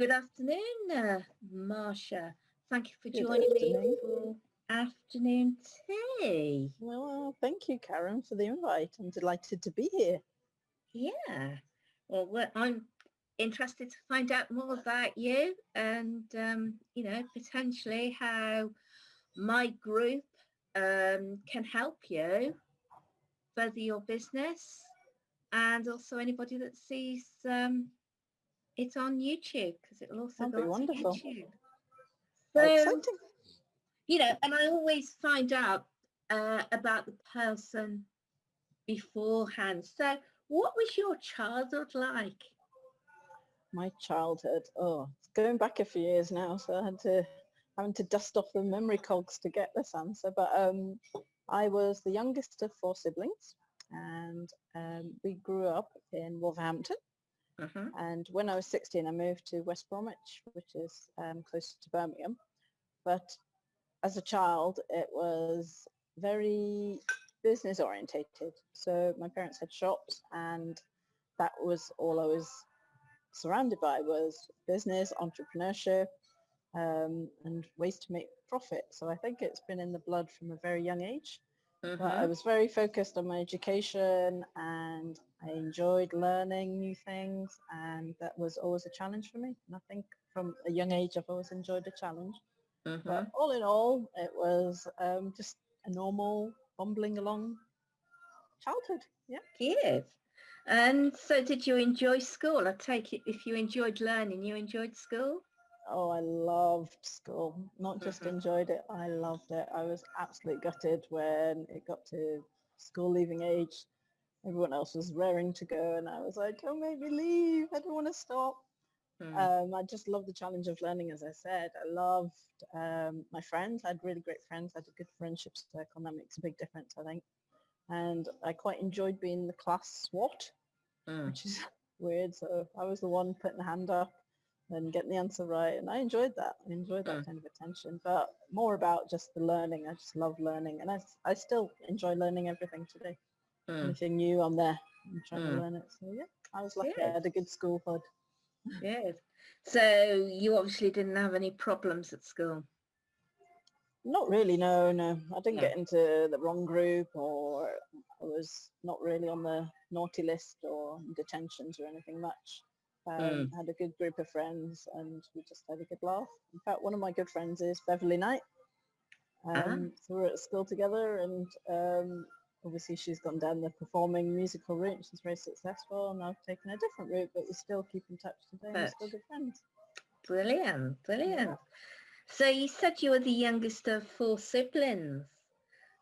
Good afternoon, Marsha. Thank you for Good joining me afternoon. for afternoon tea. Well, thank you, Karen, for the invite. I'm delighted to be here. Yeah. Well, I'm interested to find out more about you and, potentially how my group can help you further your business, and also anybody that sees it on YouTube, because it will also That'll go be onto wonderful. YouTube. So, Exciting. and I always find out about the person beforehand. So what was your childhood like? My childhood. Oh, it's going back a few years now, so having to dust off the memory cogs to get this answer. But I was the youngest of four siblings, and we grew up in Wolverhampton. Uh-huh. And when I was 16, I moved to West Bromwich, which is close to Birmingham. But as a child, it was very business orientated. So my parents had shops, and that was all I was surrounded by, was business, entrepreneurship, and ways to make profit. So I think it's been in the blood from a very young age. But I was very focused on my education, and I enjoyed learning new things, and that was always a challenge for me. And I think from a young age I've always enjoyed a challenge. But all in all, it was just a normal bumbling along childhood. Yeah. Good. And so did you enjoy school? I take it if you enjoyed learning, you enjoyed school? Oh, I loved school. Not just enjoyed it, I loved it. I was absolutely gutted when it got to school leaving age. Everyone else was raring to go, and I was like, don't make me leave. I don't want to stop. I just love the challenge of learning, as I said. I loved my friends. I had really great friends. I had a good friendship circle, and that makes a big difference, I think. And I quite enjoyed being the class SWAT, which is weird. So I was the one putting the hand up and getting the answer right, and I enjoyed that. I enjoyed that kind of attention, but more about just the learning. I just love learning, and I still enjoy learning everything today. Anything new, I'm there. I'm trying to learn it. So yeah, I was lucky. I had a good school hood. Yes. So you obviously didn't have any problems at school? Not really, no. I didn't get into the wrong group, or I was not really on the naughty list or detentions or anything much. I had a good group of friends, and we just had a good laugh. In fact, one of my good friends is Beverly Knight. So we're at school together, and obviously she's gone down the performing musical route. She's very successful, and I've taken a different route, but we still keep in touch today, and we're still good friends. Brilliant. Yeah. So you said you were the youngest of four siblings.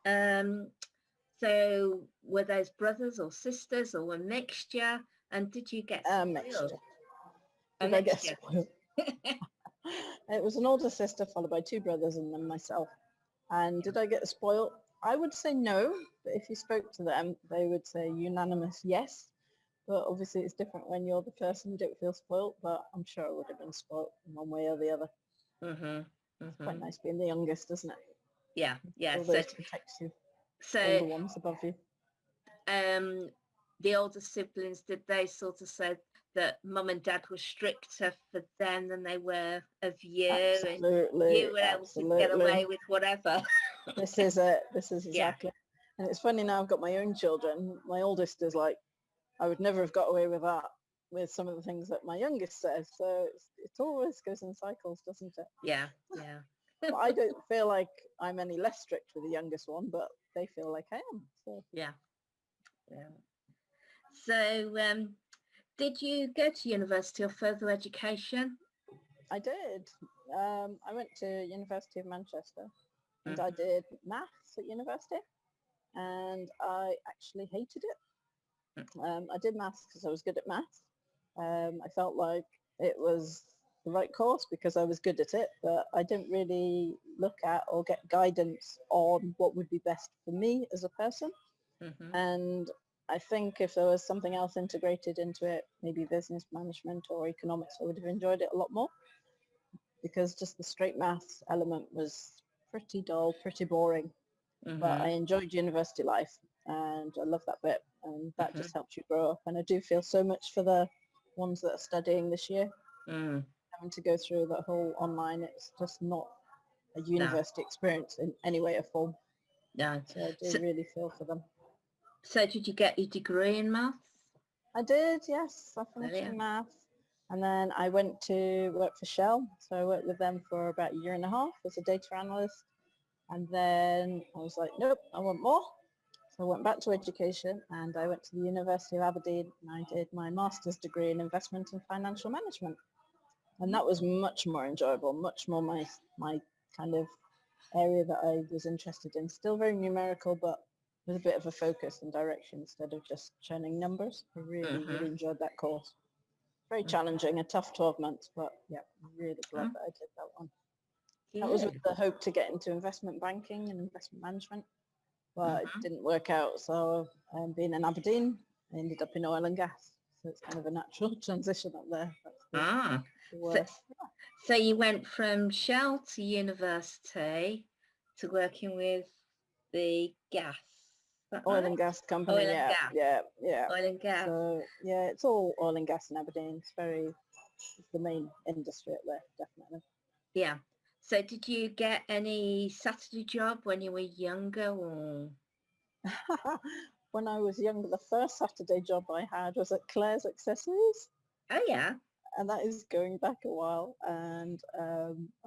So were those brothers or sisters, or a mixture? And did you get spoiled? Mixture. A Did I get mixture. spoiled? It was an older sister followed by two brothers and then myself. And did I get spoiled? I would say no, but if you spoke to them, they would say unanimous yes. But obviously it's different when you're the person, you don't feel spoiled, but I'm sure I would have been spoiled in one way or the other. It's quite nice being the youngest, isn't it? Yeah. Always protects you. All the ones above you. The older siblings, did they sort of say that mum and dad were stricter for them than they were of you? Absolutely. And you were able to get away with whatever. This is it. This is exactly. Yeah. And it's funny now I've got my own children. My oldest is like, I would never have got away with that, with some of the things that my youngest says. So it always goes in cycles, doesn't it? Yeah. But I don't feel like I'm any less strict with the youngest one, but they feel like I am. So. Yeah. So did you go to university or further education? I did. I went to University of Manchester, and I did maths at university, and I actually hated it. I did maths because I was good at maths. I felt like it was the right course because I was good at it, but I didn't really look at or get guidance on what would be best for me as a person. And I think if there was something else integrated into it, maybe business management or economics, I would have enjoyed it a lot more, because just the straight maths element was pretty dull, pretty boring. But I enjoyed university life, and I love that bit, and that just helps you grow up. And I do feel so much for the ones that are studying this year, having having to go through the whole online. It's just not a university experience in any way or form. No. So I do really feel for them. So did you get your degree in maths? I did, yes. I finished Brilliant. in maths. And then I went to work for Shell. So I worked with them for about a year and a half as a data analyst. And then I was like, nope, I want more. So I went back to education and I went to the University of Aberdeen and I did my master's degree in investment and financial management. And that was much more enjoyable, much more my kind of area that I was interested in. Still very numerical, but with a bit of a focus and direction instead of just churning numbers. I really, really enjoyed that course. Very challenging, a tough 12 months, but yeah, really glad that I did that one. Good. That was with the hope to get into investment banking and investment management, but it didn't work out. So being in Aberdeen, I ended up in oil and gas. So it's kind of a natural transition up there. So you went from Shell to university to working with the gas. Oil and gas company, Oil and gas. yeah. Oil and gas. So yeah, it's all oil and gas in Aberdeen. It's the main industry up there, definitely. Yeah. So did you get any Saturday job when you were younger or? When I was younger, the first Saturday job I had was at Claire's Accessories. Oh yeah. And that is going back a while. And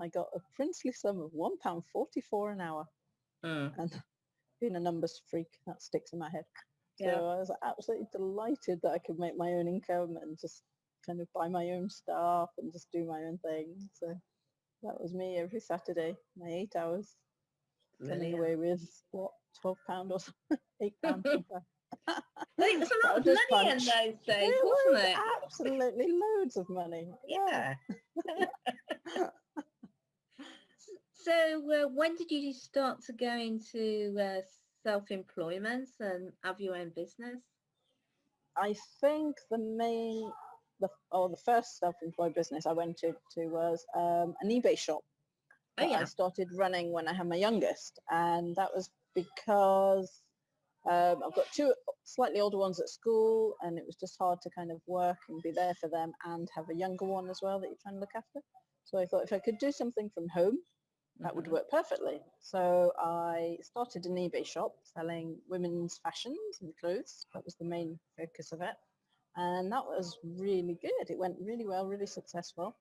I got a princely sum of £1.44 an hour. And being a numbers freak, that sticks in my head. So I was absolutely delighted that I could make my own income and just kind of buy my own stuff and just do my own thing. So that was me every Saturday, my 8 hours, coming away with, what, £12 or something, £8 sometimes. It was a lot of money in those days, wasn't it? Absolutely loads of money. Yeah. So when did you start to go into self-employment and have your own business? I think the first self-employed business I went to was an eBay shop that I started running when I had my youngest, and that was because I've got two slightly older ones at school, and it was just hard to kind of work and be there for them and have a younger one as well that you're trying to look after. So I thought if I could do something from home, that would work perfectly. So I started an eBay shop selling women's fashions and clothes. That was the main focus of it. And that was really good. It went really well, really successful.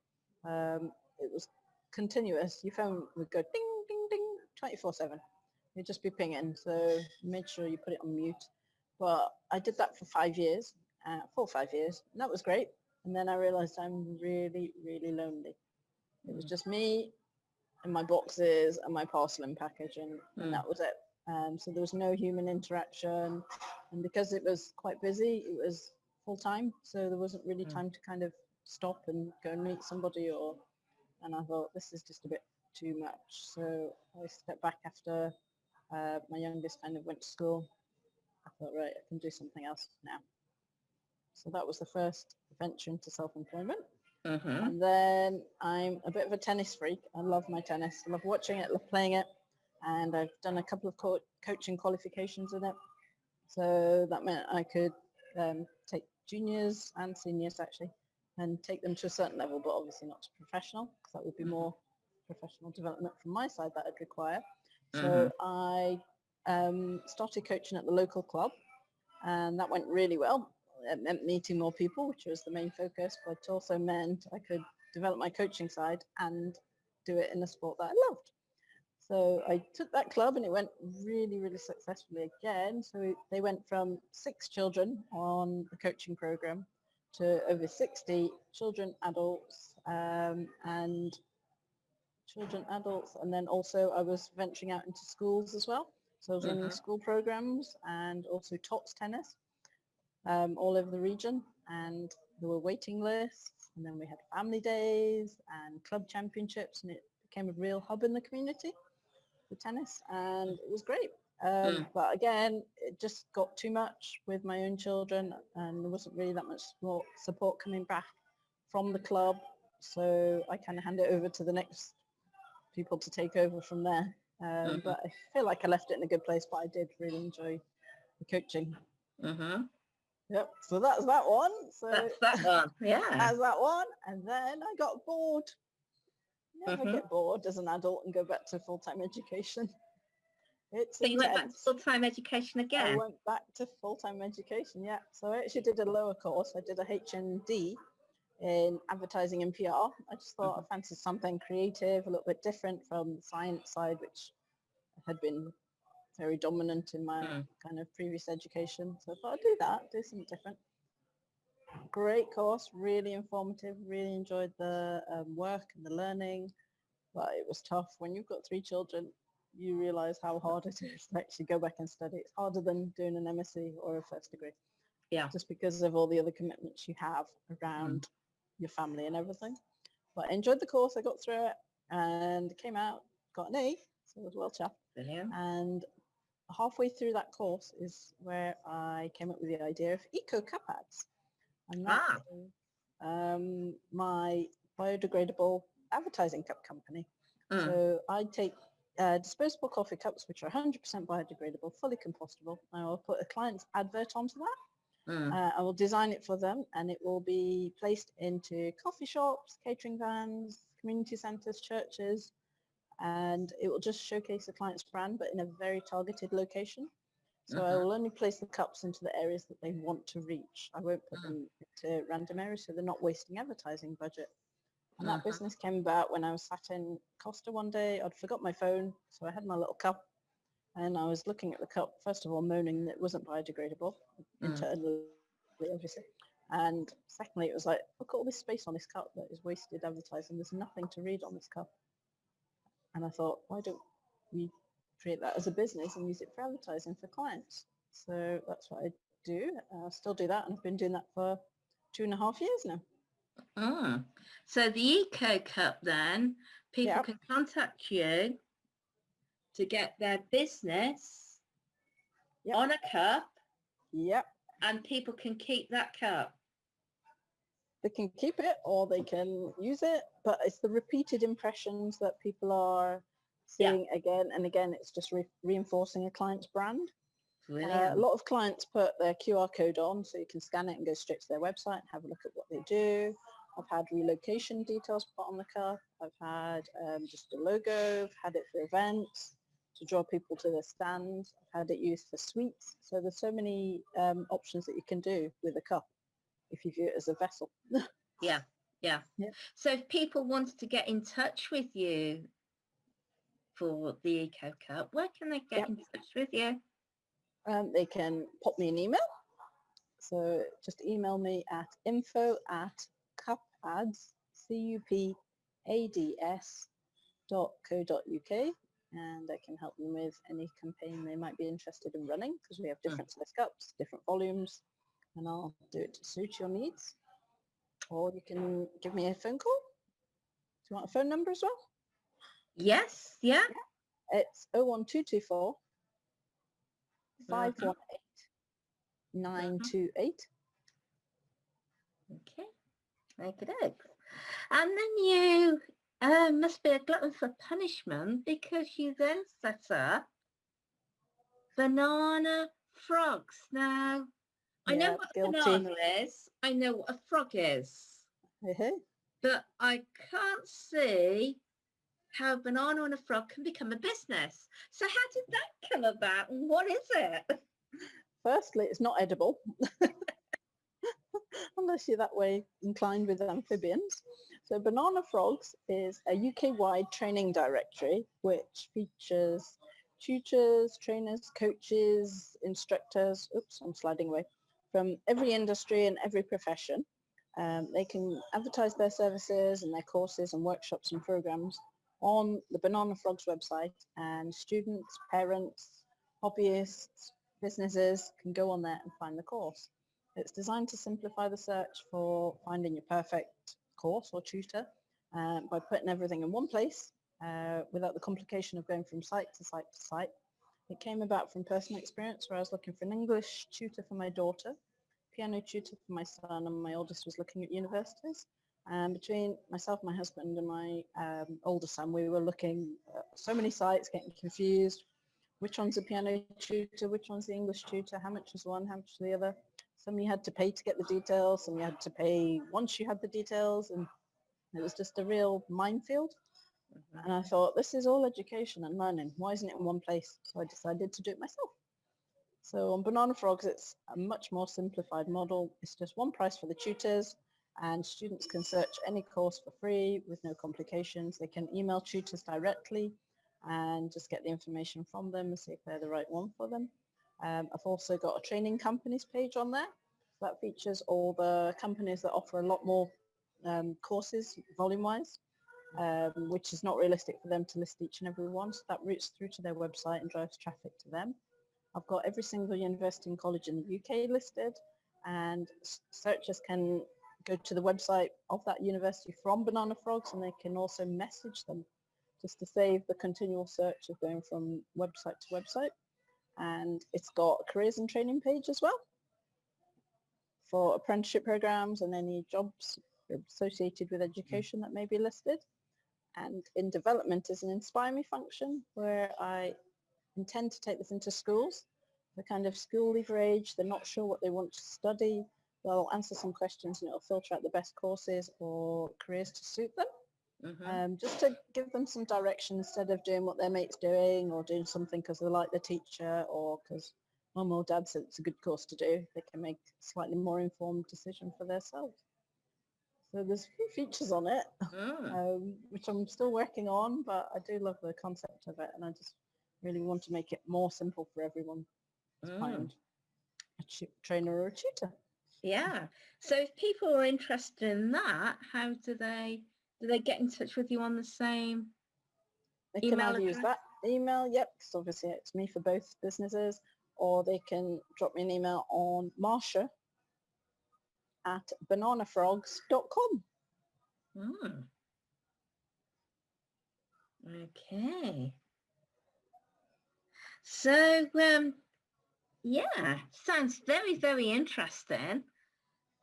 It was continuous. Your phone would go ding, ding, ding, 24/7. You'd just be pinging. So make sure you put it on mute. But I did that for 5 years, 4 or 5 years. And that was great. And then I realized I'm really, really lonely. It was just me and my boxes and my parcel and package, and that was it. So there was no human interaction, and because it was quite busy, it was full time, so there wasn't really time to kind of stop and go and meet somebody, and I thought this is just a bit too much. So I stepped back after my youngest kind of went to school. I thought, right, I can do something else now. So that was the first venture into self-employment. And then I'm a bit of a tennis freak. I love my tennis. I love watching it, love playing it. And I've done a couple of coaching qualifications in it. So that meant I could take juniors and seniors actually and take them to a certain level, but obviously not to professional, because that would be more professional development from my side that I'd require. So I started coaching at the local club, and that went really well. It meant meeting more people, which was the main focus, but also meant I could develop my coaching side and do it in a sport that I loved. So I took that club and it went really, really successfully again. So they went from 6 children on the coaching program to over 60 children, adults, and then also I was venturing out into schools as well. So I was running school programs and also taught tennis all over the region, and there were waiting lists, and then we had family days and club championships, and it became a real hub in the community for tennis, and it was great. But again, it just got too much with my own children, and there wasn't really that much support coming back from the club, so I kind of handed it over to the next people to take over from there. But I feel like I left it in a good place, but I did really enjoy the coaching. Yep. So that's that one. So That's that one. Yeah. that's that one. And then I got bored. Never Mm-hmm. get bored as an adult and go back to full-time education. It's So you went back to intense. full-time education I again? went back to full-time education, yeah. So I actually did a lower course. I did a HND in advertising and PR. I just thought I fancied something creative, a little bit different from the science side, which had been very dominant in my kind of previous education. So I thought I'd do that, do something different. Great course, really informative, really enjoyed the work and the learning, but it was tough. When you've got 3 children, you realize how hard it is to actually go back and study. It's harder than doing an MSc or a first degree. Yeah. Just because of all the other commitments you have around your family and everything. But I enjoyed the course, I got through it and came out, got an A, so I was well chuffed. Brilliant. And halfway through that course is where I came up with the idea of eco cup ads. And that is my biodegradable advertising cup company. So I take disposable coffee cups, which are 100% biodegradable, fully compostable. I will put a client's advert onto that. I will design it for them and it will be placed into coffee shops, catering vans, community centres, churches, and it will just showcase the client's brand, but in a very targeted location. So I will only place the cups into the areas that they want to reach. I won't put them into random areas, so they're not wasting advertising budget. And that business came about when I was sat in Costa one day. I'd forgot my phone, so I had my little cup, and I was looking at the cup, first of all, moaning that it wasn't biodegradable, internally, obviously. And secondly, it was like, look at all this space on this cup that is wasted advertising. There's nothing to read on this cup. And I thought, why don't we create that as a business and use it for advertising for clients? So that's what I do. I still do that, and I've been doing that for 2.5 years now. So the Eco Cup then, people can contact you to get their business on a cup. Yep. And people can keep that cup. They can keep it or they can use it, but it's the repeated impressions that people are seeing again and again. It's just reinforcing a client's brand. A lot of clients put their QR code on so you can scan it and go straight to their website and have a look at what they do. I've had relocation details put on the cup. I've had just a logo. I've had it for events to draw people to the stand. I've had it used for sweets. So there's so many options that you can do with a cup if you view it as a vessel. Yeah. So if people wanted to get in touch with you for the Eco Cup, where can they get in touch with you? They can pop me an email. So just email me at info@cupads, cupads.co.uk, and I can help them with any campaign they might be interested in running, because we have different size cups, different volumes, and I'll do it to suit your needs. Or you can give me a phone call. Do you want a phone number as well? Yes, yeah. It's 01224 518 928. Okay, make it up. And then you must be a glutton for punishment, because you then set up Bananafrogs. Now, I know what a banana is. I know what a frog is. But I can't see how a banana and a frog can become a business. So how did that come about and what is it? Firstly, it's not edible. Unless you're that way inclined with amphibians. So Bananafrogs is a UK-wide training directory which features tutors, trainers, coaches, instructors, I'm sliding away, from every industry and every profession. They can advertise their services and their courses and workshops and programs on the Bananafrogs website, and students, parents, hobbyists, businesses can go on there and find the course. It's designed to simplify the search for finding your perfect course or tutor by putting everything in one place without the complication of going from site to site to site. It came about from personal experience where I was looking for an English tutor for my daughter, piano tutor for my son, and my oldest was looking at universities. And between myself, my husband, and my older son, we were looking at so many sites, getting confused. Which one's the piano tutor? Which one's the English tutor? How much is one? How much is the other? some you had to pay to get the details, some you had to pay once you had the details, and it was just a real minefield. Mhm. And I thought, this is all education and learning. Why isn't it in one place? So I decided to do it myself. So on Bananafrogs, it's a much more simplified model. It's just one price for the tutors, and students can search any course for free with no complications. They can email tutors directly and just get the information from them and see if they're the right one for them. I've also got a training companies page on there. That features all the companies that offer a lot more courses volume-wise, which is not realistic for them to list each and every one. So that routes through to their website and drives traffic to them. I've got every single university and college in the UK listed, and searchers can go to the website of that university from Bananafrogs, and they can also message them just to save the continual search of going from website to website. And it's got a careers and training page as well for apprenticeship programs and any jobs associated with education that may be listed. And in development is an Inspire Me function where I intend to take this into schools. The kind of school leaver age, they're not sure what they want to study. They'll answer some questions and it'll filter out the best courses or careers to suit them. Mhm. Just to give them some direction instead of doing what their mate's doing or doing something because they like the teacher or because mum or dad said it's a good course to do. They can make a slightly more informed decision for themselves. So there's a few features on it, Mm. which I'm still working on, but I do love the concept of it, and I just really want to make it more simple for everyone to Mm. find a trainer or a tutor. Yeah. So if people are interested in that, how do they get in touch with you on the same They can email either use address? that email, yep, because obviously it's me for both businesses, or they can drop me an email on marsha@bananafrogs.com. Mm. Okay. So yeah, sounds very, very interesting.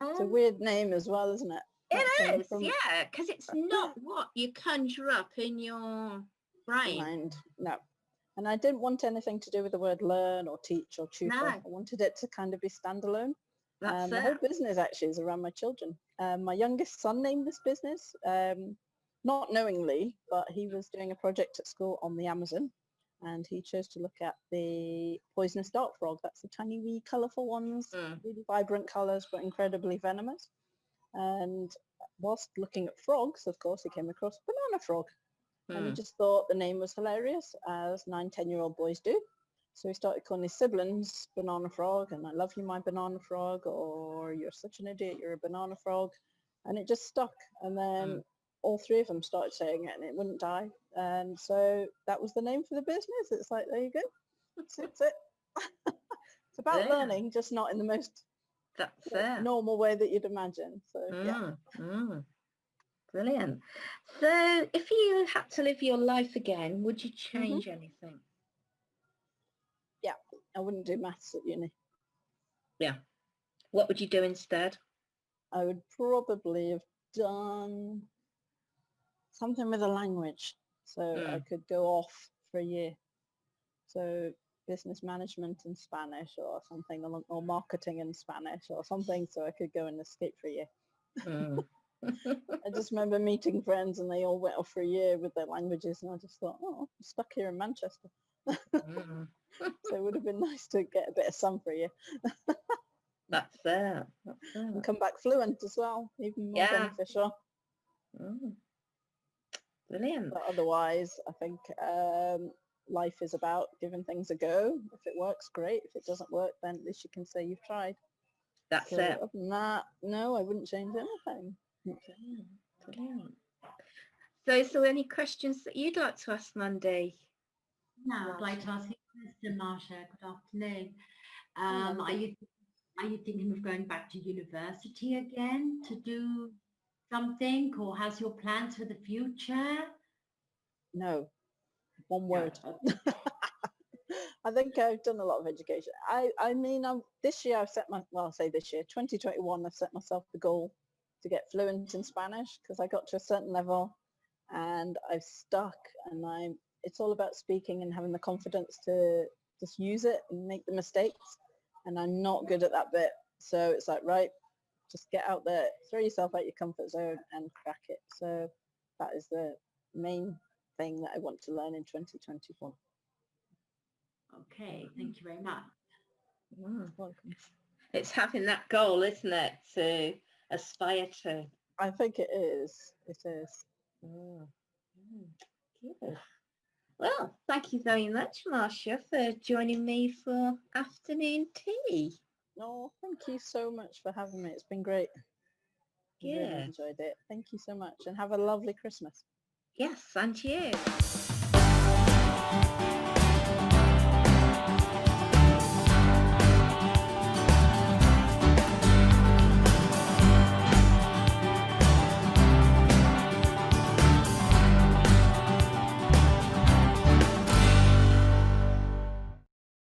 It's a Um, weird name as well, isn't it? That it came is, from yeah, because it's not what you conjure up in your brain. mind. No. And I didn't want anything to do with the word learn or teach or tutor. No, I wanted it to kind of be standalone. that's The it. whole business actually is around my children. My youngest son named this business, not knowingly, but he was doing a project at school on the Amazon, and he chose to look at the poisonous dart frog. That's the tiny wee colourful ones, Mm. really vibrant colours, but incredibly venomous. And whilst looking at frogs, of course, he came across banana frog. And he Mm. just thought the name was hilarious, as 9, 10-year-old boys do. So he started calling his siblings Banana Frog, and I love you, my banana frog, or you're such an idiot, you're a banana frog. And it just stuck. And then Mm. all three of them started saying it and it wouldn't die. And so that was the name for the business. It's like, there you go. Suits it. It's about Yeah, learning, just not in the most that's it. normal way that you'd imagine. So yeah. Mm. Mm. Brilliant. So if you had to live your life again, would you hmm change anything? Yeah. I wouldn't do maths at uni. Yeah. What would you do instead? I would probably have done something with a language so I Mm. could go off for a year. So business management in Spanish or something along, or marketing in Spanish or something so I could go and escape for a year. Mm. I just remember meeting friends and they all went off for a year with their languages and I just thought, oh, I'm stuck here in Manchester. Mm. So it would have been nice to get a bit of sun for a year That's it. That's and it. come back fluent as well, even more Yeah. beneficial. Mm. Brilliant. But otherwise, I think life is about giving things a go. If it works, great. If it doesn't work, then at least you can say you've tried. That's So it. other than that, no, I wouldn't change anything. Brilliant. Brilliant. So is there any questions that you'd like to ask Mandy? Now, I'd like to ask you a question, Marsha. Good afternoon. Hi, Are Mandy. you thinking of going back to university again to do something, or has your plans for the future? No, one No. word. Okay. I think I've done a lot of education. I mean, this year I've set I'll say this year, 2021, I've set myself the goal to get fluent in Spanish because I got to a certain level and I've stuck and it's all about speaking and having the confidence to just use it and make the mistakes. And I'm not good at that bit. So it's like, right, just get out there, throw yourself out your comfort zone and crack it. So that is the main thing that I want to learn in 2021. Okay, thank you very much. Welcome. It's having that goal, isn't it, to aspire to. I think it is. It is. Good. Well, thank you very much, Marsha, for joining me for afternoon tea. No, thank you so much for having me. It's been great. I really Good. enjoyed it. Thank you so much and have a lovely Christmas. Yes, and you.